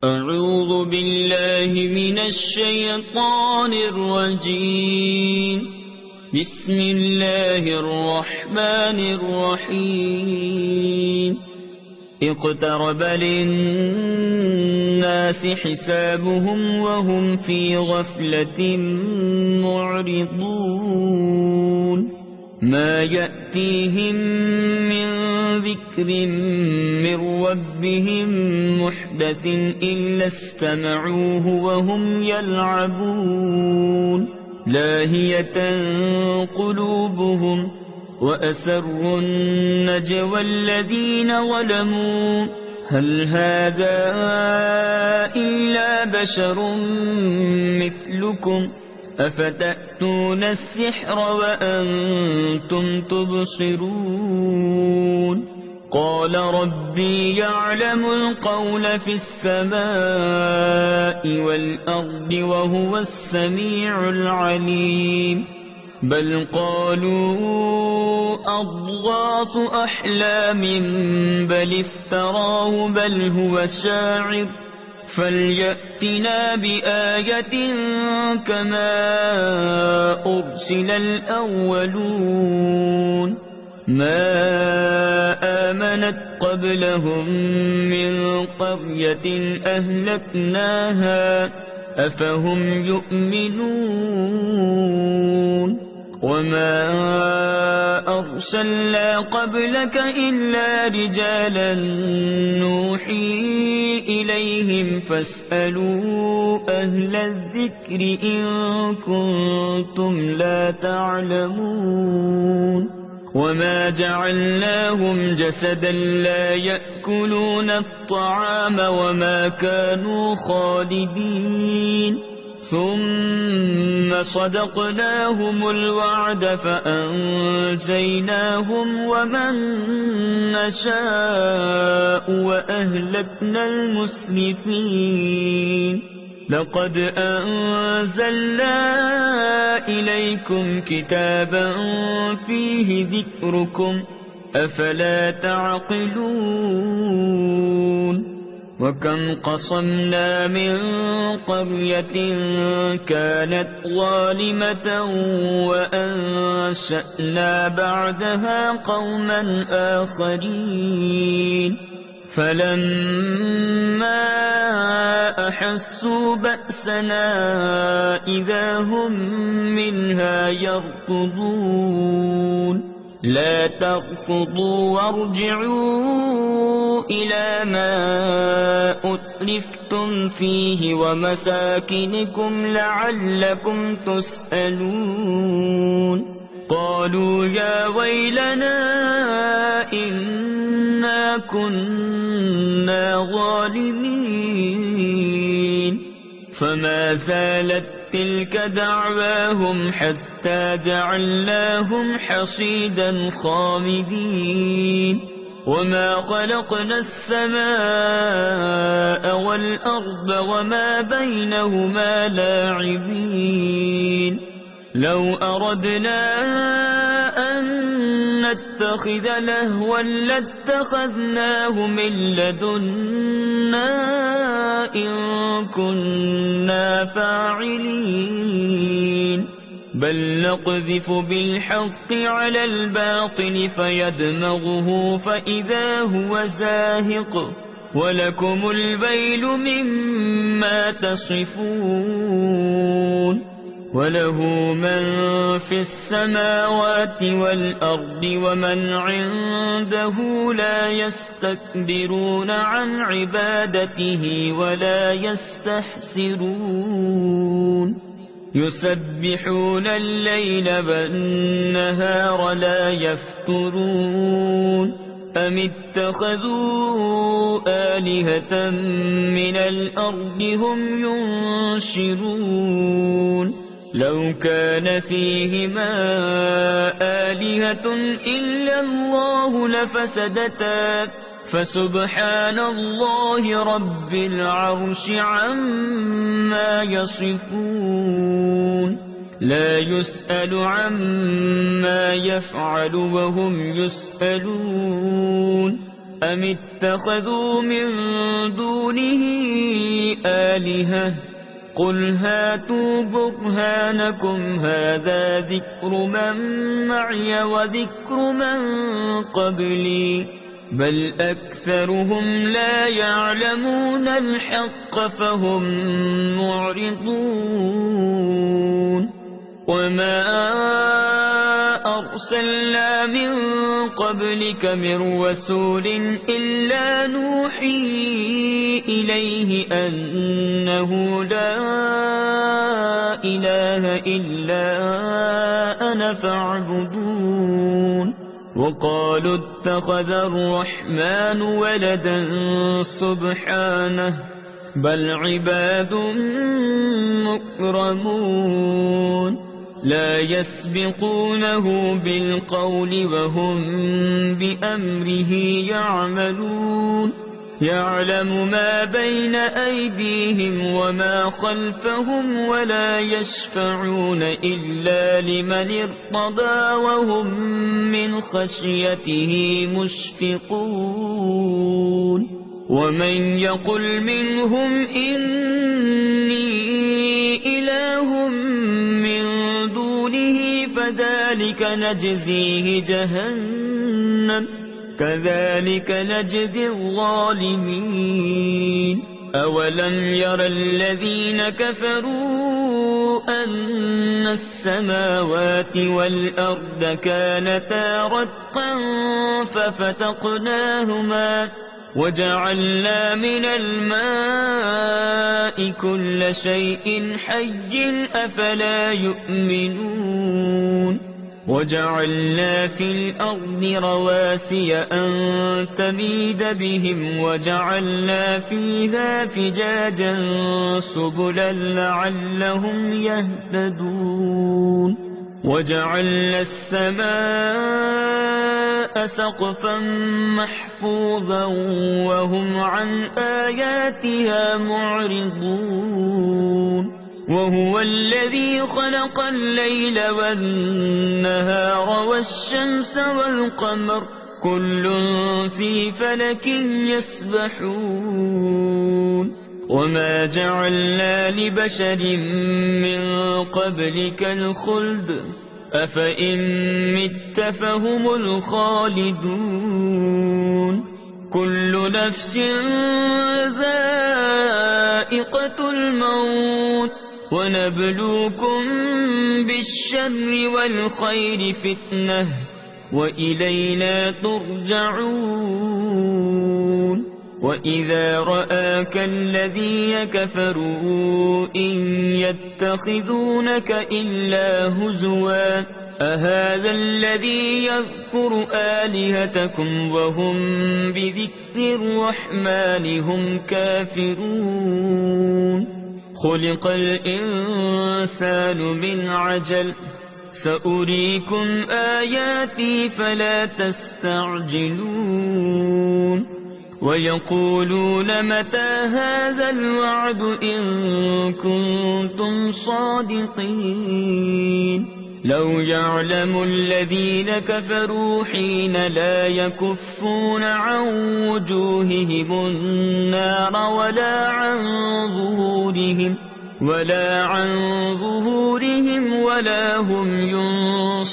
أعوذ بالله من الشيطان الرجيم. بسم الله الرحمن الرحيم. اقترب للناس حسابهم وهم في غفلة معرضون. ما يأتيهم من ذكر من ربهم محدث إلا استمعوه وهم يلعبون. لاهية قلوبهم وأسروا النجوى الذين ظلموا هل هذا إلا بشر مثلكم أفتأتون السحر وأنتم تبصرون. قال ربي يعلم القول في السماء والأرض وهو السميع العليم. بل قالوا أضغاث أحلام بل افتراه بل هو شاعر فليأتنا بآية كما أرسل الأولون. ما آمنت قبلهم من قرية أهلكناها أفهم يؤمنون. وما أرسلنا قبلك إلا رجالا نوحي إليهم فاسألوا أهل الذكر إن كنتم لا تعلمون. وما جعلناهم جسدا لا يأكلون الطعام وما كانوا خالدين. ثم صدقناهم الوعد فأنجيناهم ومن نشاء وأهلكنا المسرفين. لقد أنزلنا إليكم كتابا فيه ذكركم أفلا تعقلون. وكم قصمنا من قرية كانت ظالمة وأنشأنا بعدها قوما آخرين. فلما أحسوا بأسنا إذا هم منها يركضون. لا تركضوا وارجعوا إلى ما أترفتم فيه ومساكنكم لعلكم تسألون. قالوا يا ويلنا إنا كنا ظالمين. فما زالت تلك دعواهم حتى جعلناهم حصيدا خامدين. وما خلقنا السماء والأرض وما بينهما لاعبين. لو أردنا أن نتخذ لهوا لاتخذناه من لدنا إن كنا فاعلين. بل نقذف بالحق على الباطل فيدمغه فإذا هو زاهق ولكم الويل مما تصفون. وله من في السماوات والأرض ومن عنده لا يستكبرون عن عبادته ولا يستحسرون. يسبحون الليل والنهار لا يفترون. أم اتخذوا آلهة من الأرض هم ينشرون. لو كان فيهما آلهة إلا الله لفسدتا فسبحان الله رب العرش عما يصفون. لا يسأل عما يفعل وهم يسألون. أم اتخذوا من دونه آلهة قل هاتوا برهانكم هذا ذكر من معي وذكر من قبلي بل أكثرهم لا يعلمون الحق فهم معرضون وما أرسلنا من قبلك من رسول إلا نوحي إليه أنه لا إله إلا أنا فاعبدون وقالوا اتخذ الرحمن ولدا سبحانه بل عباد مكرمون لا يسبقونه بالقول وهم بأمره يعملون يعلم ما بين أيديهم وما خلفهم ولا يشفعون إلا لمن ارتضى وهم من خشيته مشفقون ومن يقل منهم إني إله من دونه فذلك نجزيه جهنم كذلك نجزي الظالمين أولم ير الذين كفروا أن السماوات والأرض كانتا رتقا ففتقناهما وجعلنا من الماء كل شيء حي أفلا يؤمنون وجعلنا في الأرض رواسي أن تميد بهم وجعلنا فيها فجاجا سبلا لعلهم يهتدون وجعلنا السماء سقفا محفوظا وهم عن آياتها معرضون وهو الذي خلق الليل والنهار والشمس والقمر كل في فلك يسبحون وما جعلنا لبشر من قبلك الخلد أفإن مت فهم الخالدون كل نفس ذائقة الموت ونبلوكم بالشر والخير فتنة وإلينا ترجعون وإذا رآك الذين كفروا إن يتخذونك إلا هزوا أهذا الذي يذكر آلهتكم وهم بذكر الرحمن هم كافرون خلق الإنسان من عجل سأريكم آياتي فلا تستعجلون ويقولون متى هذا الوعد إن كنتم صادقين لو يعلم الذين كفروا حين لا يكفون عن وجوههم النار ولا هم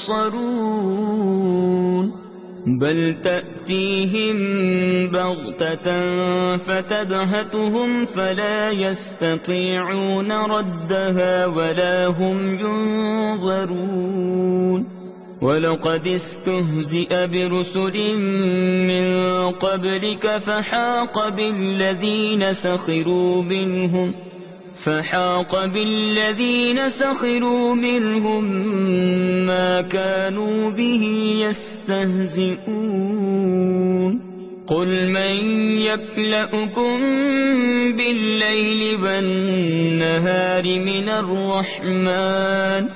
ينصرون بل تأتيهم بغتة فتبهتهم فلا يستطيعون ردها ولا هم ينظرون ولقد استهزئ برسل من قبلك فحاق بالذين سخروا منهم ما كانوا به يستهزئون قل من يكلؤكم بالليل والنهار من الرحمن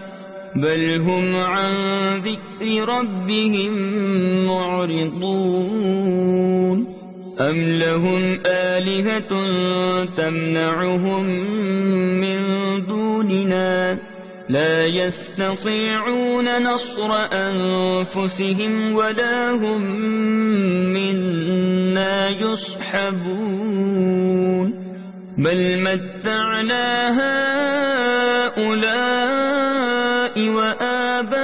بل هم عن ذكر ربهم معرضون أم لهم آلهة تمنعهم من دوننا لا يستطيعون نصر أنفسهم ولا هم منا يصحبون بل متعنا هؤلاء وآباءهم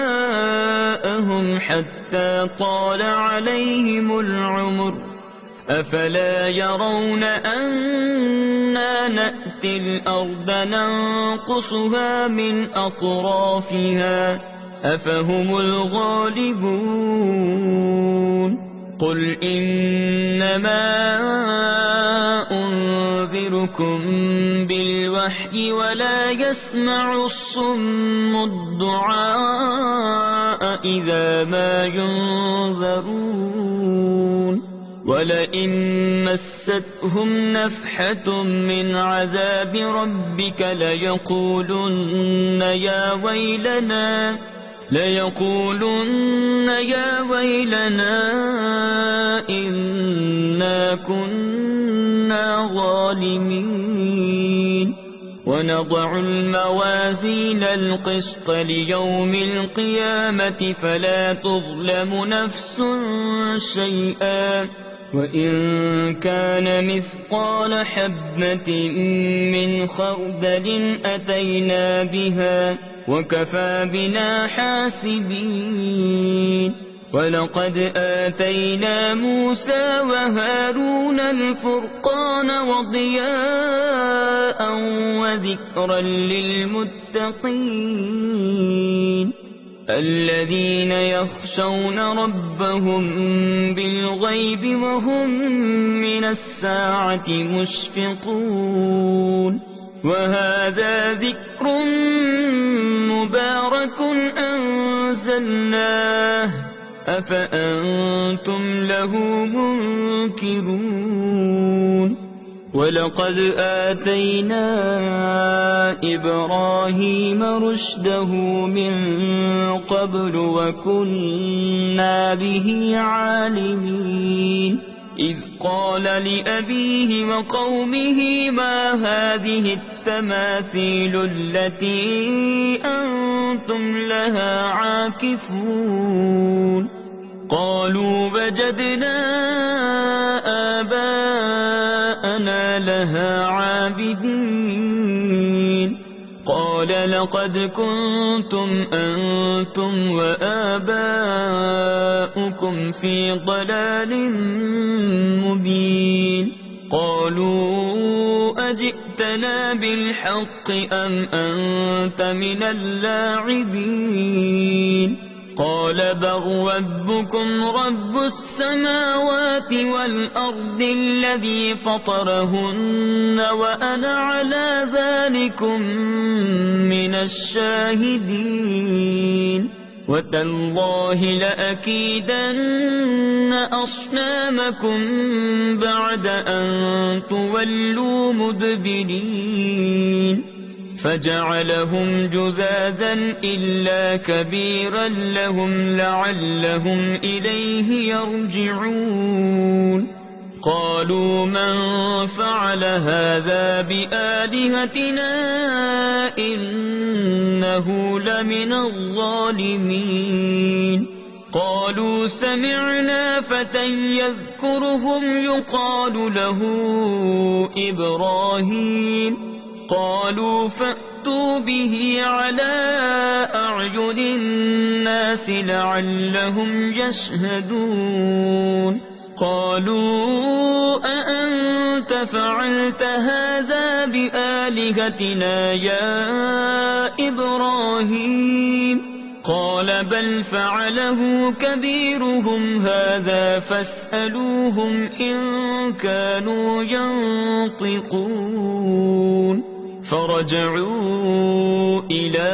حتى طال عليهم العمر أفلا يرون أنا نأتي الأرض ننقصها من أطرافها أفهم الغالبون قل إنما أنذركم بالوحي ولا يسمع الصم الدعاء إذا ما ينذرون ولئن مستهم نفحة من عذاب ربك ليقولن يا ويلنا إنا كنا ظالمين ونضع الموازين القسط ليوم القيامة فلا تظلم نفس شيئا وإن كان مثقال حبة من خردل أتينا بها وكفى بنا حاسبين ولقد آتينا موسى وهارون الفرقان وضياء وذكرا للمتقين الذين يخشون ربهم بالغيب وهم من الساعة مشفقون وهذا ذكر مبارك أنزلناه أفأنتم له منكرون ولقد آتينا إبراهيم رشده من قبل وكنا به عالمين إذ قال لأبيه وقومه ما هذه التماثيل التي أنتم لها عاكفون قالوا وجدنا آباءنا لها عابدين قال لقد كنتم أنتم وآباؤكم في ضلال مبين قالوا أجئتنا بالحق أم أنت من اللاعبين قال بل ربكم رب السماوات والأرض الذي فطرهن وأنا على ذلكم من الشاهدين وتالله لأكيدن أصنامكم بعد أن تولوا مدبرين فجعلهم جذاذا إلا كبيرا لهم لعلهم إليه يرجعون قالوا من فعل هذا بآلهتنا إنه لمن الظالمين قالوا سمعنا فتى يذكرهم يقال له إبراهيم قالوا فأتوا به على أعين الناس لعلهم يشهدون قالوا أأنت فعلت هذا بآلهتنا يا إبراهيم قال بل فعله كبيرهم هذا فاسألوهم إن كانوا ينطقون فرجعوا إلى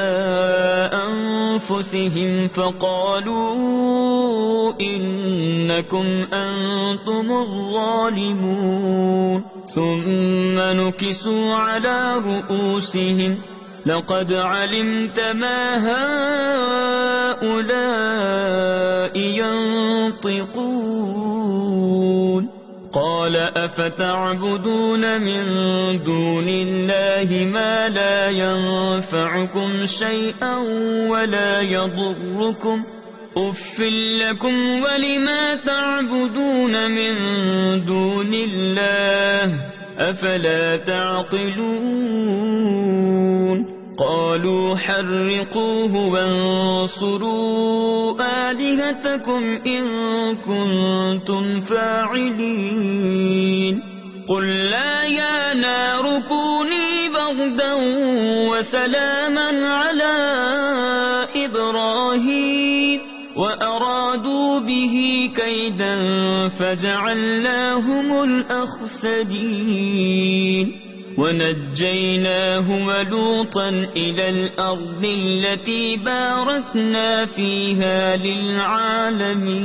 أنفسهم فقالوا إنكم أنتم الظالمون ثم نكسوا على رؤوسهم لقد علمت ما هؤلاء ينطقون قال أفتعبدون من دون الله ما لا ينفعكم شيئا ولا يضركم أف لكم ولما تعبدون من دون الله أفلا تعقلون قالوا حرقوه وانصروا آلهتكم إن كنتم فاعلين قل لا يا نار كوني بردا وسلاما على إبراهيم وأرادوا به كيدا فجعلناهم الأخسرين ونجيناه ولوطا إلى الأرض التي باركنا فيها للعالمين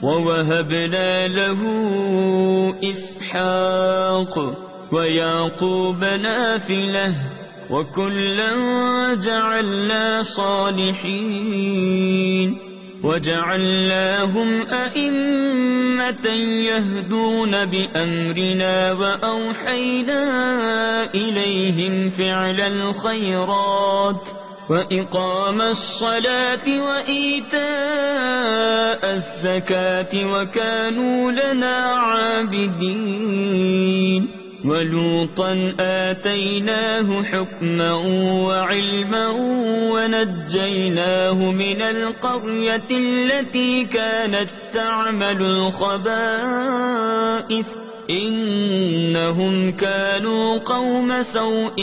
ووهبنا له إسحاق ويعقوب نافلة وكلا جعلنا صالحين وجعلناهم أئمة يهدون بأمرنا وأوحينا إليهم فعل الخيرات وإقام الصلاة وإيتاء الزكاة وكانوا لنا عابدين ولوطا آتيناه حكما وعلما ونجيناه من القرية التي كانت تعمل الخبائث إنهم كانوا قوم سوء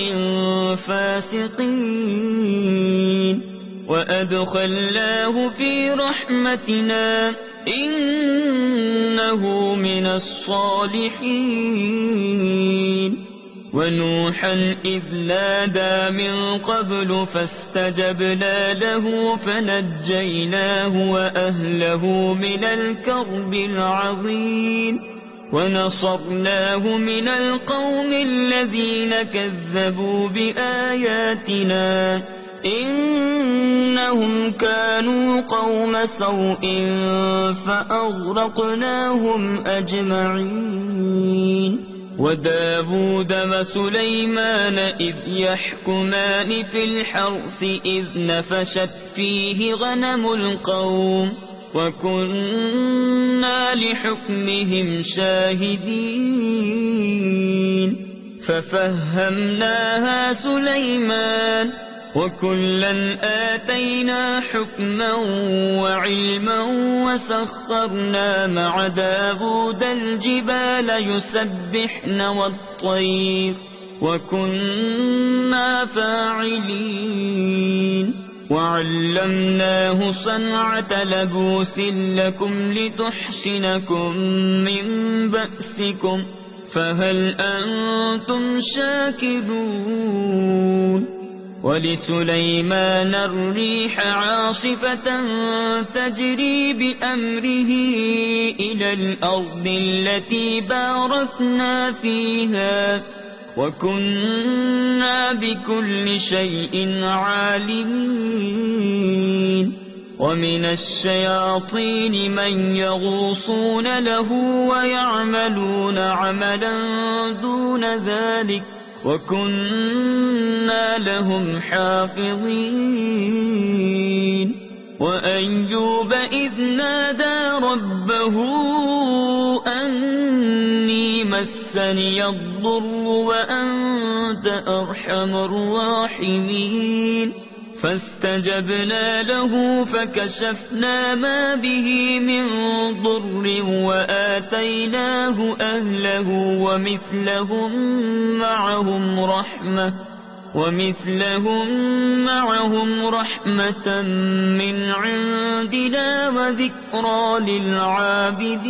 فاسقين وأدخلناه في رحمتنا إنه من الصالحين ونوحا إذ نادى من قبل فاستجبنا له فنجيناه وأهله من الكرب العظيم ونصرناه من القوم الذين كذبوا بآياتنا إنهم كانوا قوم سوء فأغرقناهم أجمعين وداود وسليمان إذ يحكمان في الحرث إذ نفشت فيه غنم القوم وكنا لحكمهم شاهدين ففهمناها سليمان وكلا آتينا حكما وعلما وسخرنا مع داود الجبال يسبحن والطير وكنا فاعلين وعلمناه صنعة لبوس لكم لتحسنكم من بأسكم فهل أنتم شاكرون ولسليمان الريح عاصفة تجري بأمره إلى الأرض التي باركنا فيها وكنا بكل شيء عالمين ومن الشياطين من يغوصون له ويعملون عملا دون ذلك وكنا لهم حافظين وأيوب إذ نادى ربه أني مسني الضر وأنت أرحم الراحمين فاستجبنا له فكشفنا ما به من ضر وآتيناه أهله ومثلهم رحمة من عندنا وذكرى للعابدين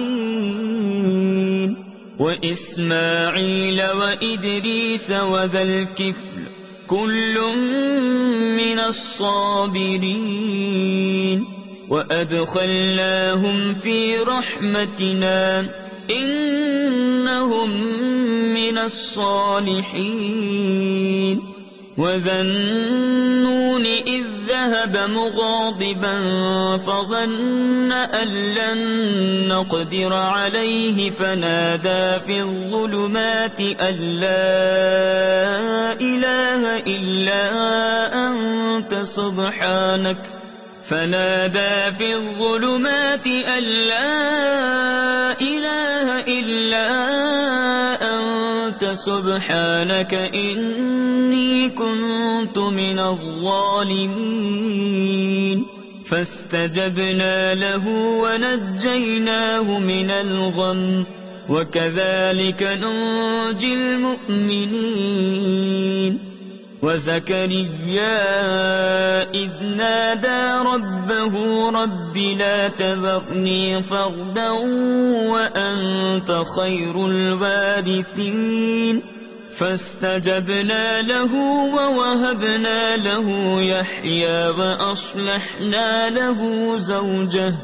وإسماعيل وإدريس وذا الكفل كل من الصابرين وأدخلناهم في رحمتنا إنهم من الصالحين وذا النون إذ ذهب مغاضبا فظن أن لن نقدر عليه فنادى في الظلمات أن لا إله إلا أنت فقلت سبحانك إني كنت من الظالمين فاستجبنا له ونجيناه من الغم وكذلك ننجي المؤمنين وزكريا إذ نادى ربه رب لا تذرني فردا وأنت خير الوارثين فاستجبنا له ووهبنا له يحيى وأصلحنا له زوجه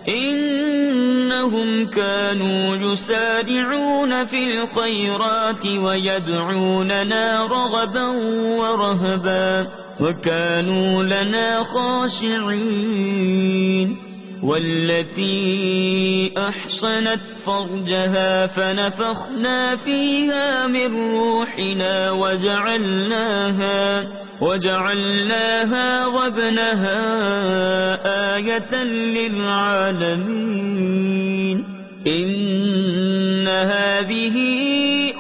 إنهم كانوا يسارعون في الخيرات ويدعوننا رغبا ورهبا وكانوا لنا خاشعين والتي أحصنت فرجها فنفخنا فيها من روحنا وجعلناها وابنها آية للعالمين إن هذه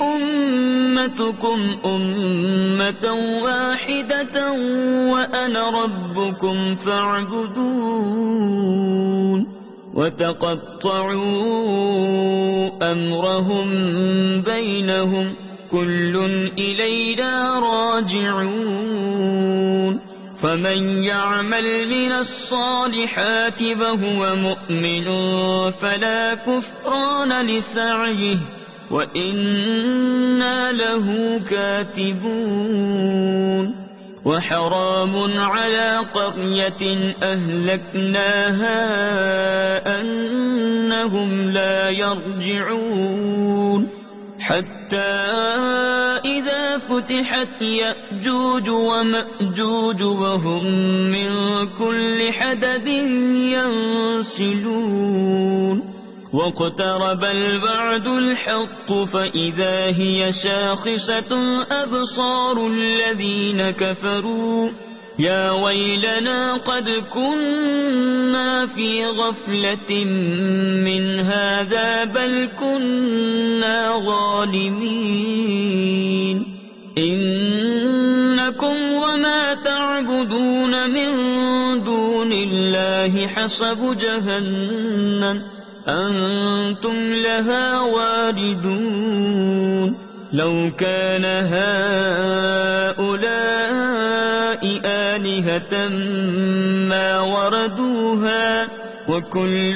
أمتكم أمة واحدة وأنا ربكم فاعبدون وتقطعوا أمرهم بينهم كل إلينا راجعون فمن يعمل من الصالحات وهو مؤمن فلا كفران لسعيه وإنا له كاتبون وحرام على قرية أهلكناها أنهم لا يرجعون حتى إذا فتحت يأجوج ومأجوج وهم من كل حدب ينسلون واقترب الوعد الحق فإذا هي شاخصة أبصار الذين كفروا يا ويلنا قد كنا في غفلة من هذا بل كنا ظالمين إنكم وما تعبدون من دون الله حصب جهنم أنتم لها واردون لو كان هؤلاء آلهة ما وردوها وكل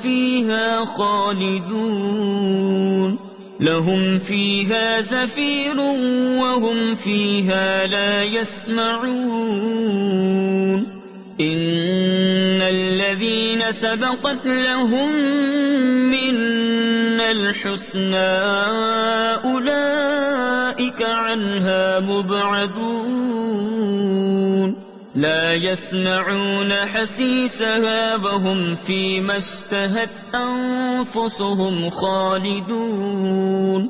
فيها خالدون لهم فيها زفير وهم فيها لا يسمعون إن الذين سبقت لهم منا الحسنى أولئك عنها مبعدون لا يسمعون حسيسها وهم فيما اشتهت أنفسهم خالدون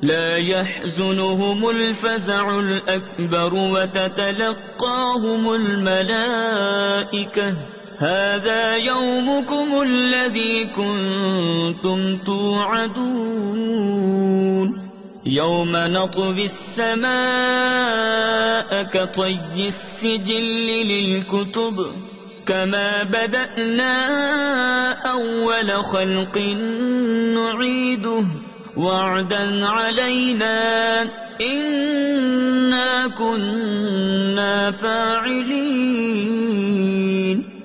لا يحزنهم الفزع الأكبر وتتلقاهم الملائكة هذا يومكم الذي كنتم توعدون يوم نطوي السماء كطي السجل للكتب كما بدأنا أول خلق نعيده وعدا علينا إنا كنا فاعلين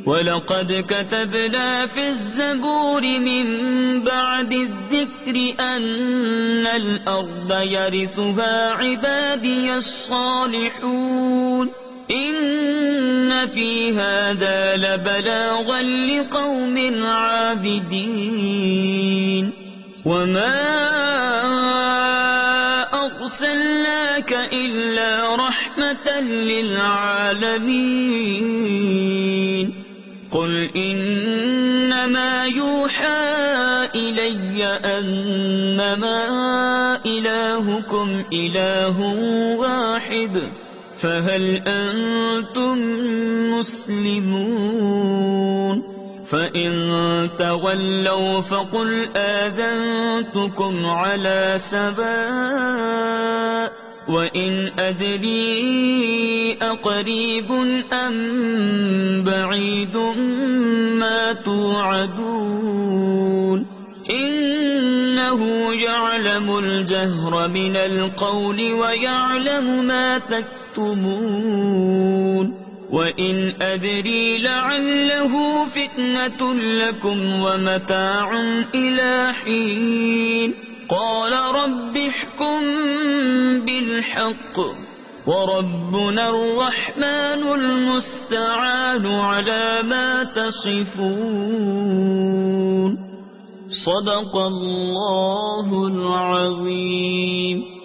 ولقد كتبنا في الزبور من بعد الذكر أن الأرض يرثها عبادي الصالحون إن في هذا لبلاغا لقوم عابدين وما أرسلناك إلا رحمة للعالمين قل إنما يوحى إلي أنما إلهكم إله واحد فهل أنتم مسلمون فإن تولوا فقل آذنتكم على سواء وإن أدري أقريب أم بعيد ما توعدون إنه يعلم الجهر من القول ويعلم ما تكتمون وإن أدري لعله فتنة لكم ومتاع إلى حين قال رب احكم بالحق وربنا الرحمن المستعان على ما تصفون صدق الله العظيم.